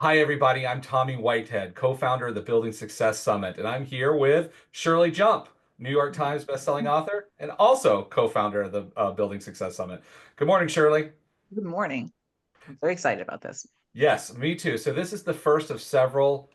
Hi, everybody. I'm Tommy Whitehead, co-founder of the Building Success Summit, and I'm here with Shirley Jump, New York Times bestselling author, and also co-founder of the Building Success Summit. Good morning, Shirley. Good morning. I'm very excited about this. Yes, me too. So this is the first of several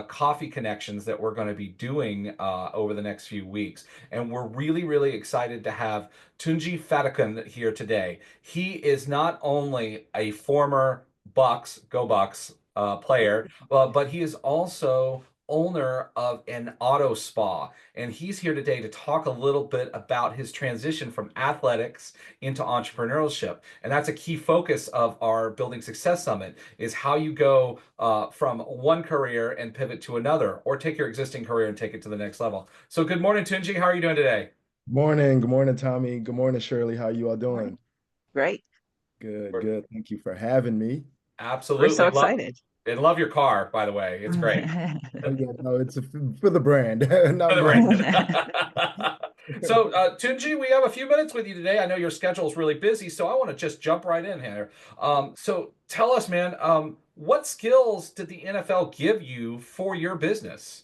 coffee connections that we're going to be doing over the next few weeks, and we're really, really excited to have Tunji Fatinikun here today. He is not only a former Bucks, Go Bucks player, but he is also owner of an auto spa, and he's here today to talk a little bit about his transition from athletics into entrepreneurship. And that's a key focus of our Building Success Summit is how you go from one career and pivot to another, or take your existing career and take it to the next level. So good morning, Tunji. How are you doing today? Morning. Good morning, Tommy. Good morning, Shirley. How you all Morning. doing? Great. Good, We're good. Thank you for having me. We're so absolutely love excited. and love your car, by the way. It's great. Oh yeah, no, for the brand, For not the mine. brand. So, Tunji, we have a few minutes with you today. I know your schedule is really busy, so I want to just jump right in here. So tell us, man, what skills did the NFL give you for your business?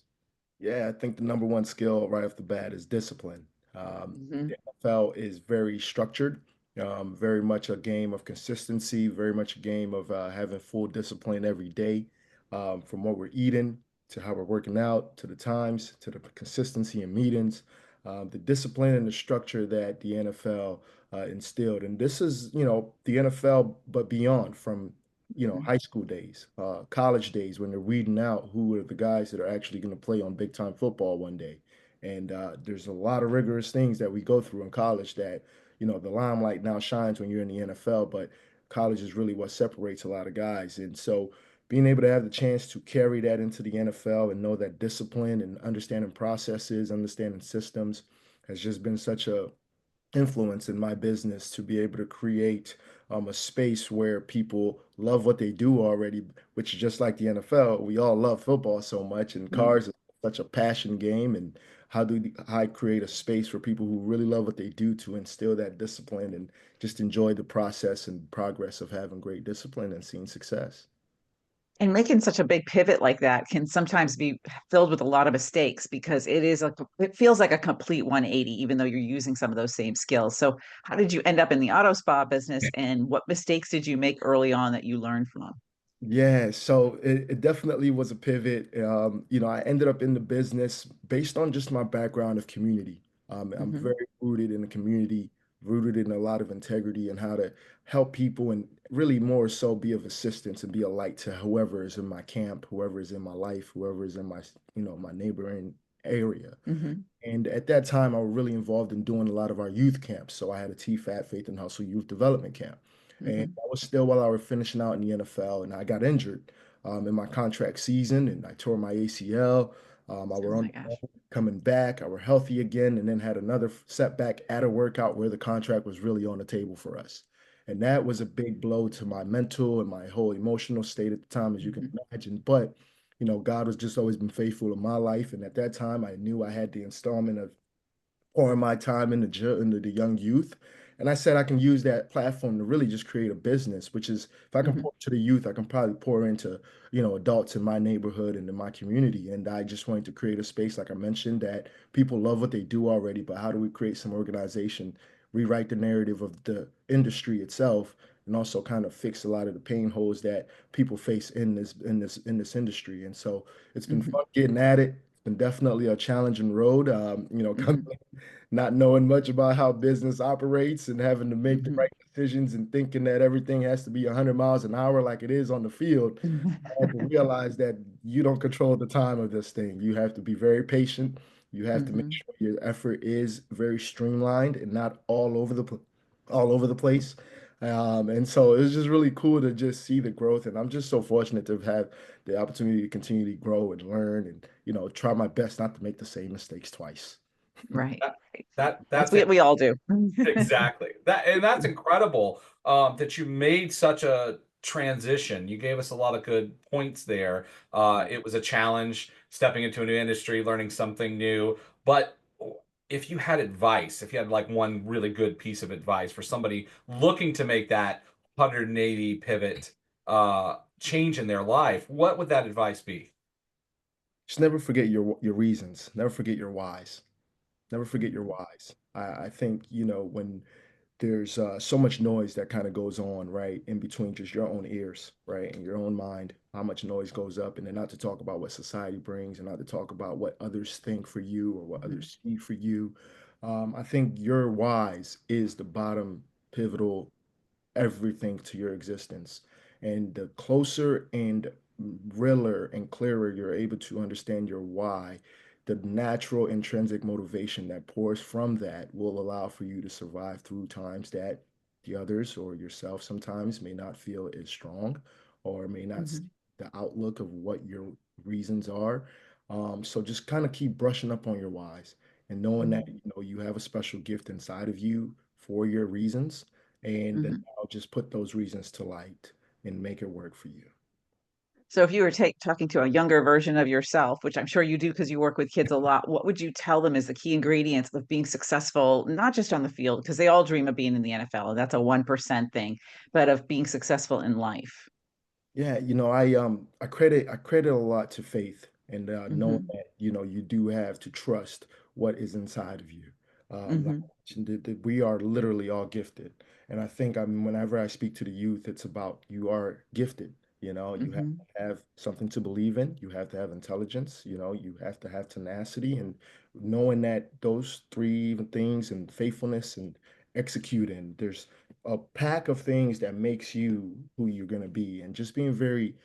Yeah, I think the number one skill right off the bat is discipline. Mhm. The NFL is very structured, very much a game of consistency, very much a game of having full discipline every day, from what we're eating to how we're working out to the times to the consistency in meetings, the discipline and the structure that the NFL instilled. And this is, the NFL, but beyond from Mhm. high school days, college days when they're weeding out who are the guys that are actually going to play on big time football one day. And there's a lot of rigorous things that we go through in college that, the limelight now shines when you're in the NFL, but college is really what separates a lot of guys. And so being able to have the chance to carry that into the NFL and know that discipline and understanding processes, understanding systems has just been such a influence in my business to be able to create a space where people love what they do already, which is just like the NFL. We all love football so much, and Mhm. cars is such a passion game. And how I create a space for people who really love what they do to instill that discipline and just enjoy the process and progress of having great discipline and seeing success. And making such a big pivot like that can sometimes be filled with a lot of mistakes because it feels like a complete 180, even though you're using some of those same skills. So, how did you end up in the auto spa business, and what mistakes did you make early on that you learned from? Yeah, so it definitely was a pivot. I ended up in the business based on just my background of community. I'm Hmm. very rooted in the community, rooted in a lot of integrity and how to help people and really more so be of assistance and be a light to whoever is in my camp, whoever is in my life, whoever is in my neighboring area. Hmm. And at that time, I was really involved in doing a lot of our youth camps. So I had a TFAT, Faith and Hustle Youth Development Camp. And Hmm. that was still while I was finishing out in the NFL. And I got injured in my contract season and I tore my ACL. I Oh were my on gosh. coming back. I were healthy again and then had another setback at a workout where the contract was really on the table for us. And that was a big blow to my mental and my whole emotional state at the time, as you can Hmm. imagine. But God has just always been faithful in my life. And at that time, I knew I had the installment of pouring my time into the young youth. And I said I can use that platform to really just create a business, which is if I can Hmm. pour to the youth, I can probably pour into, adults in my neighborhood and in my community. And I just wanted to create a space, like I mentioned, that people love what they do already, but how do we create some organization, rewrite the narrative of the industry itself, and also kind of fix a lot of the pain holes that people face in this industry. And so it's been Hmm. fun getting at it. It's been definitely a challenging road. Coming Hmm. not knowing much about how business operates and having to make the Hmm. right decisions and thinking that everything has to be 100 miles an hour like it is on the field. I had to realize that you don't control the time of this thing. You have to be very patient. You have to make Hmm. sure your effort is very streamlined and not all over the place. And so it was just really cool to just see the growth. And I'm just so fortunate to have had the opportunity to continue to grow and learn and, try my best not to make the same mistakes twice. Right. That, Right. That's that's we all do. exactly. That's incredible that you made such a transition. You gave us a lot of good points there. It was a challenge stepping into a new industry, learning something new. But if you had advice, if you had like one really good piece of advice for somebody looking to make that 180 pivot change in their life, what would that advice be? Just never forget your reasons. Never forget your whys. Never forget your whys. I think, when there's so much noise that kind of goes on, right, in between just your own ears, right, and your own mind, how much noise goes up, and then not to talk about what society brings and not to talk about what others think for you or what Mhm. others see for you. I think your whys is the bottom pivotal everything to your existence. And the closer and realer and clearer you're able to understand your why, the natural intrinsic motivation that pours from that will allow for you to survive through times that the others or yourself sometimes may not feel as strong or may not see Mhm. the outlook of what your reasons are. So just kind of keep brushing up on your whys and knowing that Mhm. you have a special gift inside of you for your reasons, and then Mhm. I'll just put those reasons to light and make it work for you. So if you were talking to a younger version of yourself, which I'm sure you do because you work with kids a lot, what would you tell them is the key ingredients of being successful, not just on the field, because they all dream of being in the NFL, and that's a 1% thing, but of being successful in life? Yeah, I credit a lot to faith and knowing Hmm. that you do have to trust what is inside of you. Like Hmm. I mentioned, that we are literally all gifted, and I think whenever I speak to the youth, it's about you are gifted. You have Hmm. to have something to believe in. You have to have intelligence. You have to have tenacity, and knowing that those three things and faithfulness and executing, there's a pack of things that makes you who you're going to be, and just being very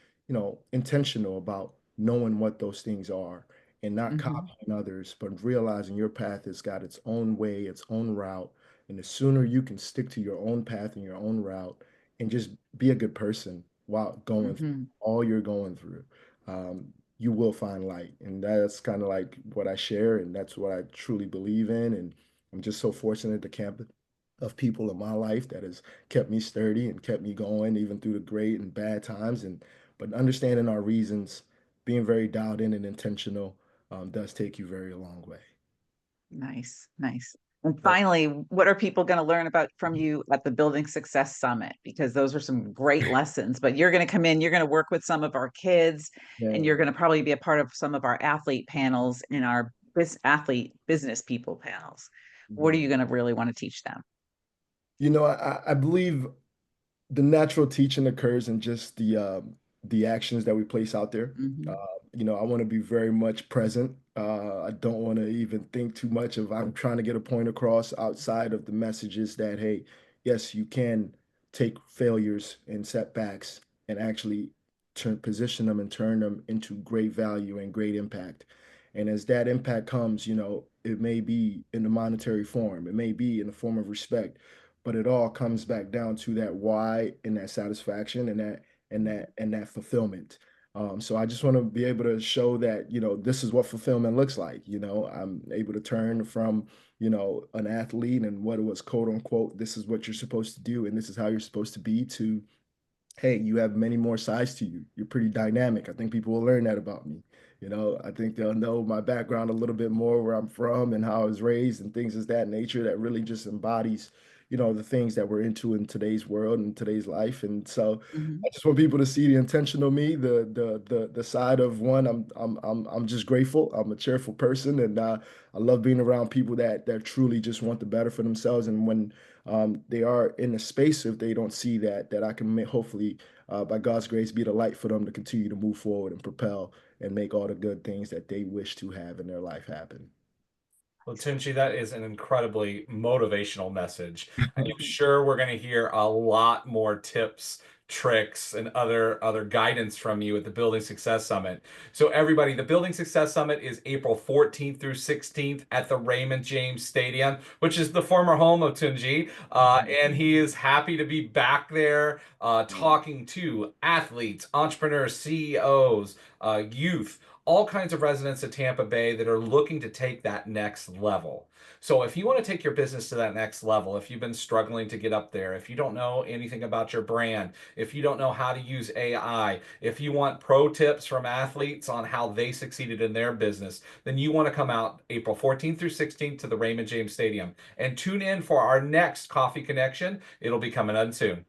intentional about knowing what those things are and not Hmm. copying others, but realizing your path has got its own way, its own route. And the sooner you can stick to your own path and your own route and just be a good person while going through Hmm. all you're going through, you will find light. And that's kind of like what I share, and that's what I truly believe in. And I'm just so fortunate to camp of people in my life that has kept me sturdy and kept me going even through the great and bad times. And but understanding our reasons, being very dialed in and intentional, does take you very a long way. Nice, nice. And Well, finally, what are people going to learn about from you at the Building Success Summit? Because those are some great lessons, but you're going to come in, you're going to work with some of our kids, and Yeah. you're going to probably be a part of some of our athlete panels and our athlete business people panels. What are Mhm. you going to really want to teach them? I believe the natural teaching occurs in just the actions that we place out there. Uh, Hmm. I want to be very much present. I don't want to even think too much of I'm trying to get a point across outside of the messages that, hey, yes, you can take failures and setbacks and actually position them and turn them into great value and great impact. And as that impact comes, it may be in the monetary form, it may be in the form of respect, but it all comes back down to that why and that satisfaction and that fulfillment. So I just want to be able to show that this is what fulfillment looks like. I'm able to turn from an athlete and what it was, quote unquote, this is what you're supposed to do and this is how you're supposed to be, to hey, you have many more sides to you. You're pretty dynamic. I think people will learn that about me. I think they'll know my background a little bit more, where I'm from and how I was raised and things of that nature that really just embodies, the things that we're into in today's world and today's life. And so Hmm. I just want people to see the intentional me, the side of one. I'm just grateful. I'm a cheerful person, and I love being around people that truly just want the better for themselves. And when they are in a space, if they don't see that I can hopefully, by God's grace, be the light for them to continue to move forward and propel and make all the good things that they wish to have in their life happen. Well, Tunchi, that is an incredibly motivational message. And I'm sure we're going to hear a lot more tips, tricks, and other guidance from you at the Building Success Summit. So everybody, the Building Success Summit is April 14th through 16th at the Raymond James Stadium, which is the former home of Tunji. And he is happy to be back there talking to athletes, entrepreneurs, CEOs, youth, all kinds of residents of Tampa Bay that are looking to take that next level. So if you want to take your business to that next level, if you've been struggling to get up there, if you don't know anything about your brand, if you don't know how to use AI, if you want pro tips from athletes on how they succeeded in their business, then you want to come out April 14th through 16th to the Raymond James Stadium and tune in for our next Coffee Connection. It'll be coming on soon.